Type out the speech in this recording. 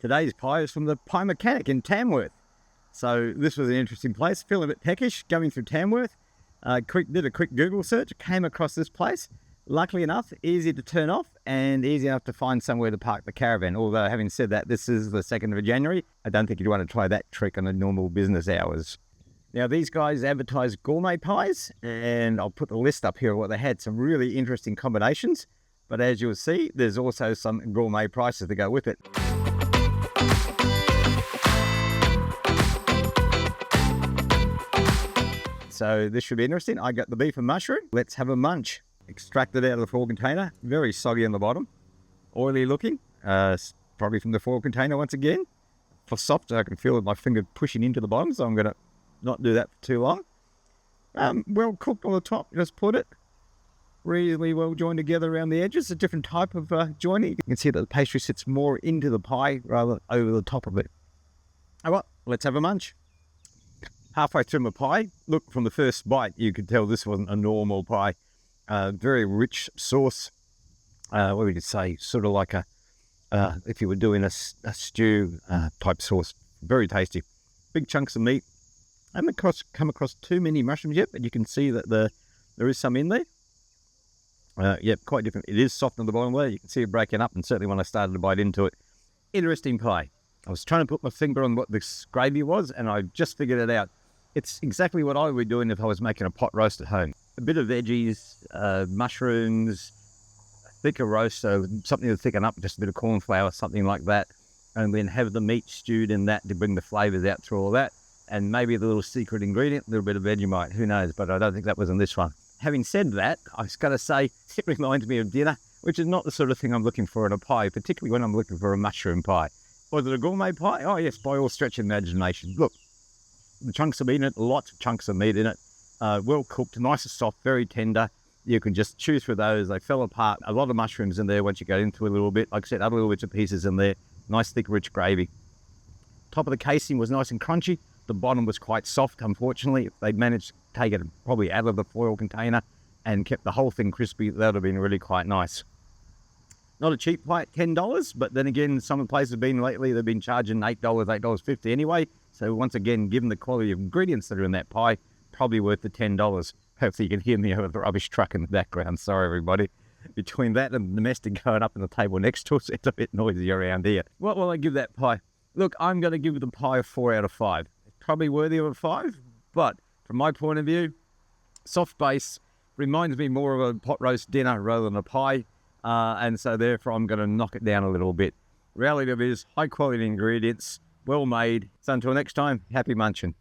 Today's pie is from the Pie Mechanic in Tamworth. So this was an interesting place. Feeling a bit peckish going through Tamworth. Did a quick Google search, came across this place. Luckily enough, easy to turn off and easy enough to find somewhere to park the caravan. Although having said that, this is the 2nd of January. I don't think you'd want to try that trick on the normal business hours. Now these guys advertise gourmet pies, and I'll put the list up here of what they had. Some really interesting combinations. But as you'll see, there's also some gourmet prices to go with it. So this should be interesting. I got the beef and mushroom. Let's have a munch. Extract it out of the foil container. Very soggy on the bottom. Oily looking. Probably from the foil container once again. For soft, I can feel my finger pushing into the bottom, so I'm going to not do that for too long. Well cooked on the top. Just put it. Reasonably well joined together around the edges. A different type of joining. You can see that the pastry sits more into the pie rather than over the top of it. Oh well, let's have a munch. Halfway through my pie, look, from the first bite, you could tell this wasn't a normal pie. Very rich sauce. What would you say? Sort of like if you were doing a stew type sauce. Very tasty. Big chunks of meat. I haven't come across too many mushrooms yet, but you can see that there is some in there. Yep, quite different. It is soft on the bottom there. You can see it breaking up, and certainly when I started to bite into it. Interesting pie. I was trying to put my finger on what this gravy was, and I just figured it out. It's exactly what I would be doing if I was making a pot roast at home. A bit of veggies, mushrooms, thicker roast, so something to thicken up, just a bit of corn flour, something like that. And then have the meat stewed in that to bring the flavours out through all that. And maybe the little secret ingredient, a little bit of Vegemite, who knows, but I don't think that was in this one. Having said that, I was going to say, it reminds me of dinner, which is not the sort of thing I'm looking for in a pie, particularly when I'm looking for a mushroom pie. Was it a gourmet pie? Oh yes, by all stretch of imagination. Look, the chunks of meat in it, lots of chunks of meat in it, well cooked, nice and soft, very tender. You can just chew through those. They fell apart. A lot of mushrooms in there once you go into a little bit. Like I said, other little bits of pieces in there. Nice, thick, rich gravy. Top of the casing was nice and crunchy. The bottom was quite soft, unfortunately. If they'd managed to take it probably out of the foil container and kept the whole thing crispy, that would have been really quite nice. Not a cheap pie at $10, but then again, some of the places have been lately, they've been charging $8, $8.50 anyway. So once again, given the quality of ingredients that are in that pie, probably worth the $10. Hopefully you can hear me over the rubbish truck in the background. Sorry, everybody. Between that and the domestic going up in the table next to us, it's a bit noisy around here. What will I give that pie? Look, I'm going to give the pie a 4 out of 5. It's probably worthy of a 5, but from my point of view, soft base reminds me more of a pot roast dinner rather than a pie. And so therefore I'm going to knock it down a little bit. Reality of it is high quality ingredients, well made. So until next time, happy munching.